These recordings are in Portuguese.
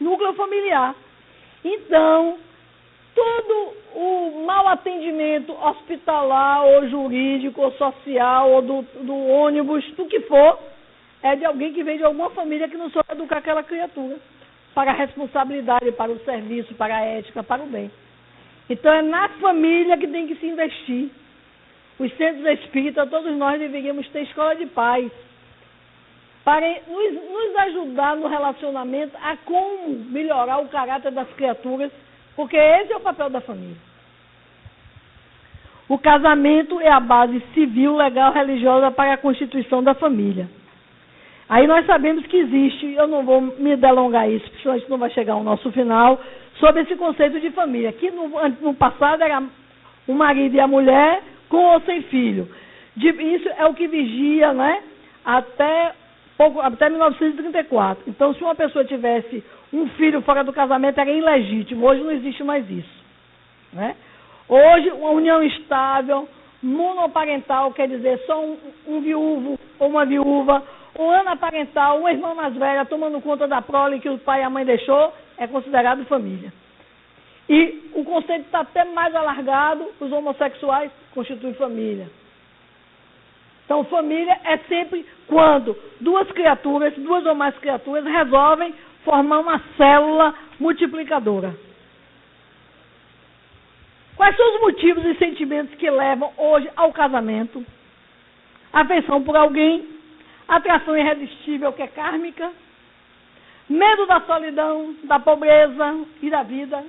núcleo familiar. Então, todo o mau atendimento hospitalar, ou jurídico, ou social, ou do ônibus, do que for, é de alguém que vem de alguma família que não soube educar aquela criatura para a responsabilidade, para o serviço, para a ética, para o bem. Então, é na família que tem que se investir. Os centros espíritas, todos nós deveríamos ter escola de paz, para nos ajudar no relacionamento a como melhorar o caráter das criaturas, porque esse é o papel da família. O casamento é a base civil, legal, religiosa para a constituição da família. Aí nós sabemos que existe, eu não vou me delongar isso, porque senão a gente não vai chegar ao nosso final, sobre esse conceito de família, que no passado era o marido e a mulher com ou sem filho. Isso é o que vigia, né, até 1934. Então, se uma pessoa tivesse um filho fora do casamento, era ilegítimo. Hoje não existe mais isso, né? Hoje, uma união estável, monoparental, quer dizer, só um viúvo ou uma viúva, ou anaparental, uma irmã mais velha tomando conta da prole que o pai e a mãe deixou, é considerado família. E o conceito está até mais alargado, os homossexuais constituem família. Então, família é sempre quando duas ou mais criaturas, resolvem formar uma célula multiplicadora. Quais são os motivos e sentimentos que levam hoje ao casamento? Afeição por alguém, atração irresistível que é kármica, medo da solidão, da pobreza e da vida,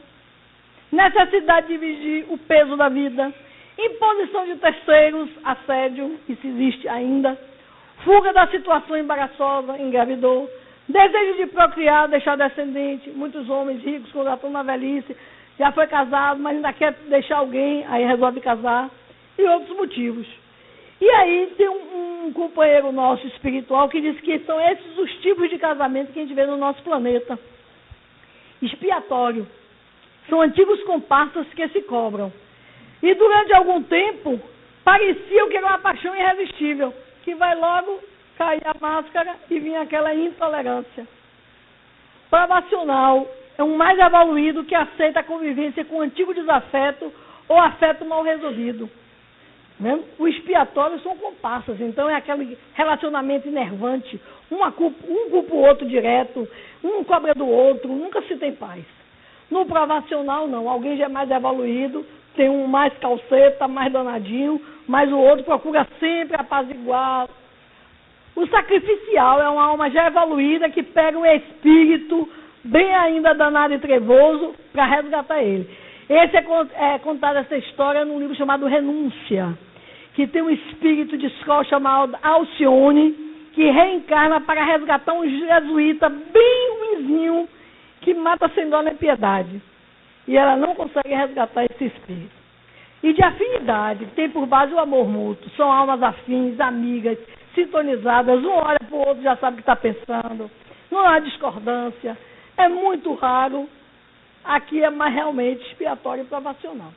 necessidade de dividir o peso da vida, imposição de terceiros, assédio, isso existe ainda, fuga da situação embaraçosa, engravidou, desejo de procriar, deixar descendente, muitos homens ricos, quando já estão na velhice, já foi casado, mas ainda quer deixar alguém, aí resolve casar, e outros motivos. E aí tem um companheiro nosso espiritual que diz que são esses os tipos de casamento que a gente vê no nosso planeta. Expiatório. São antigos comparsas que se cobram. E durante algum tempo, parecia que era uma paixão irresistível, que vai logo cair a máscara e vir aquela intolerância. Provacional é um mais evoluído que aceita a convivência com o antigo desafeto ou afeto mal resolvido. O expiatório são comparsas, então é aquele relacionamento enervante, um culpa o outro direto, um cobra do outro, nunca se tem paz. No provacional, não, alguém já é mais evoluído, tem um mais calceta, mais danadinho, mas o outro procura sempre apaziguar. O sacrificial é uma alma já evoluída que pega um espírito bem ainda danado e trevoso para resgatar ele. É contada essa história num livro chamado Renúncia, que tem um espírito de escola chamado Alcione, que reencarna para resgatar um jesuíta bem ruinzinho, que mata sem dó nem piedade. E ela não consegue resgatar esse espírito. E de afinidade, tem por base o amor mútuo. São almas afins, amigas, sintonizadas. Um olha para o outro, já sabe o que está pensando. Não há discordância. É muito raro. Aqui é mais realmente expiatório e provacional.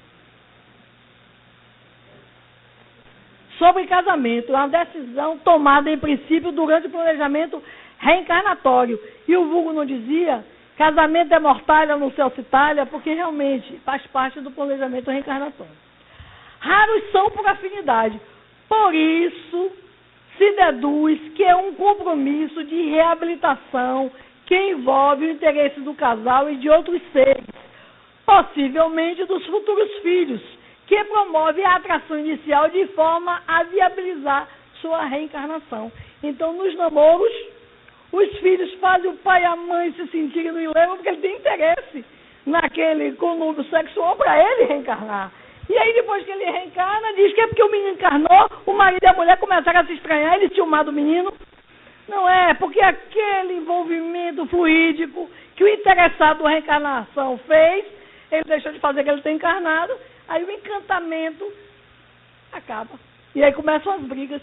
Sobre casamento, é uma decisão tomada em princípio durante o planejamento reencarnatório. E o vulgo não dizia, casamento é mortalha no céu se talha, porque realmente faz parte do planejamento reencarnatório. Raros são por afinidade. Por isso, se deduz que é um compromisso de reabilitação que envolve o interesse do casal e de outros seres, possivelmente dos futuros filhos, que promove a atração inicial de forma a viabilizar sua reencarnação. Então, nos namoros, os filhos fazem o pai e a mãe se sentirem no ilema porque ele tem interesse naquele conúbio sexual para ele reencarnar. E aí, depois que ele reencarna, diz que é porque o menino encarnou, o marido e a mulher começaram a se estranhar, ele ciumado do menino. Não é, porque aquele envolvimento fluídico que o interessado da reencarnação fez, ele deixou de fazer que ele tem encarnado, aí o encantamento acaba. E aí começam as brigas.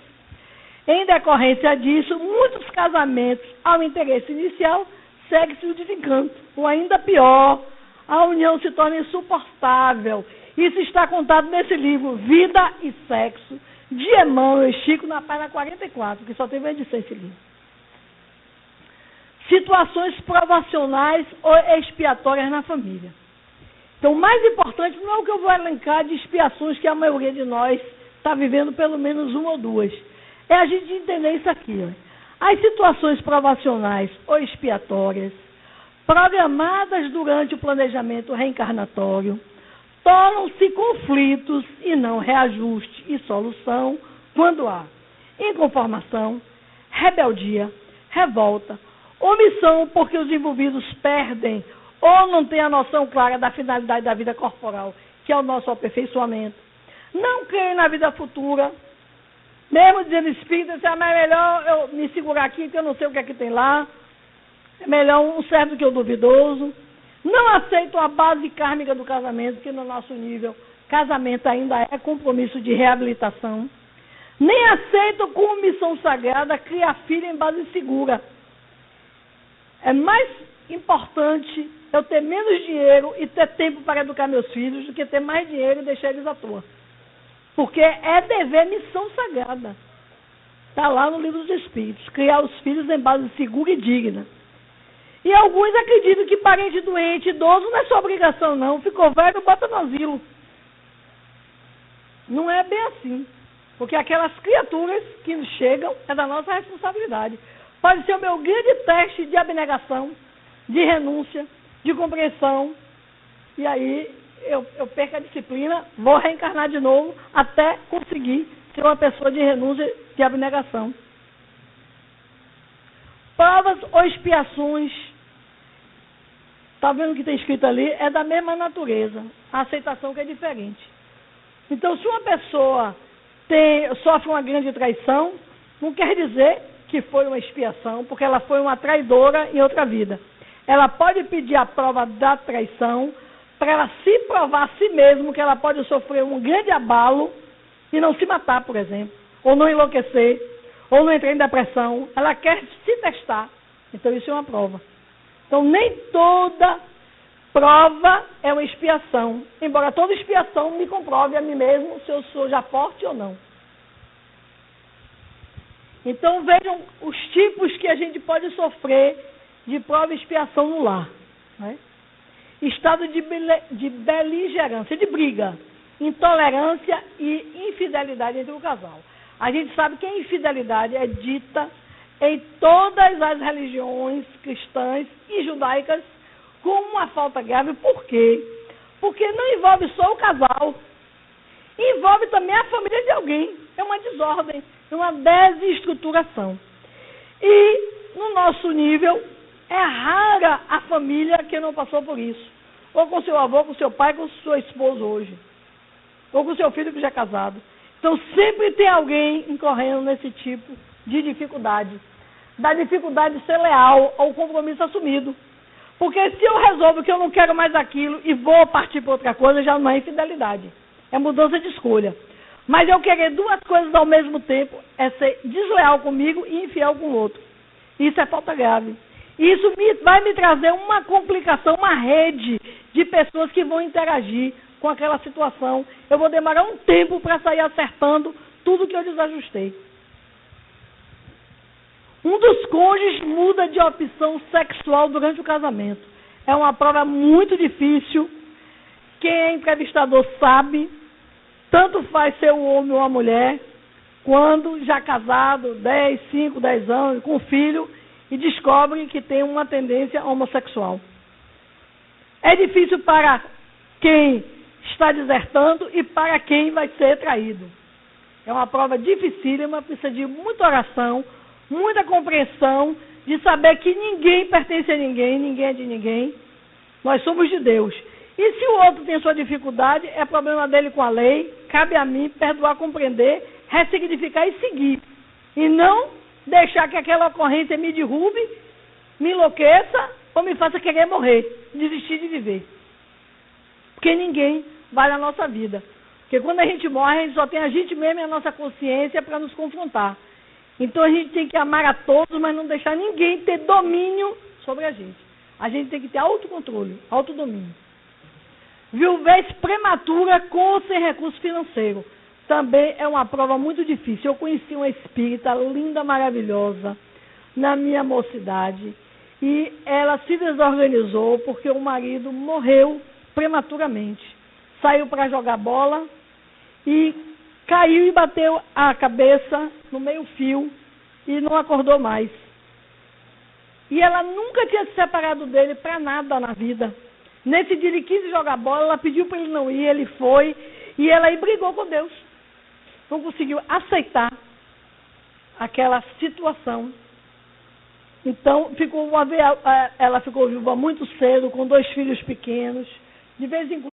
Em decorrência disso, muitos casamentos, ao interesse inicial, segue-se o desencanto. Ou ainda pior, a união se torna insuportável. Isso está contado nesse livro, Vida e Sexo, de Emmanuel e Chico, na página 44, que só tem uma edição esse livro. situações provacionais ou expiatórias na família. Então, o mais importante não é o que eu vou elencar de expiações que a maioria de nós está vivendo pelo menos uma ou duas. É a gente entender isso aqui. Ó. As situações provacionais ou expiatórias, programadas durante o planejamento reencarnatório, tornam-se conflitos e não reajuste e solução quando há inconformação, rebeldia, revolta, omissão porque os envolvidos perdem ou não têm a noção clara da finalidade da vida corporal, que é o nosso aperfeiçoamento. Não creem na vida futura, mesmo dizendo espírita, é melhor eu me segurar aqui, que eu não sei o que é que tem lá. É melhor um certo do que o duvidoso. Não aceitam a base kármica do casamento, que no nosso nível, casamento ainda é compromisso de reabilitação. Nem aceitam como missão sagrada criar filho em base segura. É mais importante eu ter menos dinheiro e ter tempo para educar meus filhos do que ter mais dinheiro e deixar eles à toa. Porque é dever missão sagrada. Está lá no livro dos Espíritos. Criar os filhos em base segura e digna. E alguns acreditam que parente doente, idoso, não é sua obrigação, não. Ficou velho, bota no asilo. Não é bem assim. Porque aquelas criaturas que chegam é da nossa responsabilidade. Pode ser o meu grande teste de abnegação, de renúncia, de compreensão. E aí eu perco a disciplina, vou reencarnar de novo até conseguir ser uma pessoa de renúncia, de abnegação. Provas ou expiações, está vendo o que tem escrito ali? É da mesma natureza, a aceitação que é diferente. Então, se uma pessoa sofre uma grande traição, não quer dizer que foi uma expiação, porque ela foi uma traidora em outra vida. Ela pode pedir a prova da traição para ela se provar a si mesma que ela pode sofrer um grande abalo e não se matar, por exemplo, ou não enlouquecer, ou não entrar em depressão. Ela quer se testar. Então, isso é uma prova. Então, nem toda prova é uma expiação, embora toda expiação me comprove a mim mesmo se eu sou já forte ou não. Então, vejam os tipos que a gente pode sofrer de prova e expiação no lar. Né? Estado de beligerância, de briga, intolerância e infidelidade entre o casal. A gente sabe que a infidelidade é dita em todas as religiões cristãs e judaicas como uma falta grave. Por quê? Porque não envolve só o casal, envolve também a família de alguém. É uma desordem, é uma desestruturação. E, no nosso nível, é rara a família que não passou por isso. Ou com seu avô, com seu pai, com sua esposa hoje. Ou com seu filho que já é casado. Então, sempre tem alguém incorrendo nesse tipo de dificuldade. Da dificuldade de ser leal ao compromisso assumido. Porque se eu resolvo que eu não quero mais aquilo e vou partir para outra coisa, já não é infidelidade. É mudança de escolha. Mas eu querer duas coisas ao mesmo tempo é ser desleal comigo e infiel com o outro. Isso é falta grave. Isso vai me trazer uma complicação, uma rede de pessoas que vão interagir com aquela situação. Eu vou demorar um tempo para sair acertando tudo que eu desajustei. Um dos cônjuges muda de opção sexual durante o casamento. É uma prova muito difícil. Quem é entrevistador sabe, tanto faz ser um homem ou uma mulher, quando já casado, 5, 10 anos, com filho, e descobre que tem uma tendência homossexual. É difícil para quem está desertando e para quem vai ser traído. É uma prova dificílima, precisa de muita oração, muita compreensão, de saber que ninguém pertence a ninguém, ninguém é de ninguém. Nós somos de Deus. E se o outro tem sua dificuldade, é problema dele com a lei, cabe a mim perdoar, compreender, ressignificar e seguir. E não deixar que aquela ocorrência me derrube, me enlouqueça ou me faça querer morrer, desistir de viver. Porque ninguém vale a nossa vida. Porque quando a gente morre, a gente só tem a gente mesmo e a nossa consciência para nos confrontar. Então a gente tem que amar a todos, mas não deixar ninguém ter domínio sobre a gente. A gente tem que ter autocontrole, autodomínio. Viuvez prematura com ou sem recurso financeiro. Também é uma prova muito difícil. Eu conheci uma espírita linda, maravilhosa, na minha mocidade, e ela se desorganizou porque o marido morreu prematuramente. Saiu para jogar bola e caiu e bateu a cabeça no meio-fio e não acordou mais. E ela nunca tinha se separado dele para nada na vida. Nesse dia ele quis jogar bola, ela pediu para ele não ir, ele foi, e ela aí brigou com Deus. Não conseguiu aceitar aquela situação. Então, ela ficou viúva muito cedo, com 2 filhos pequenos. De vez em quando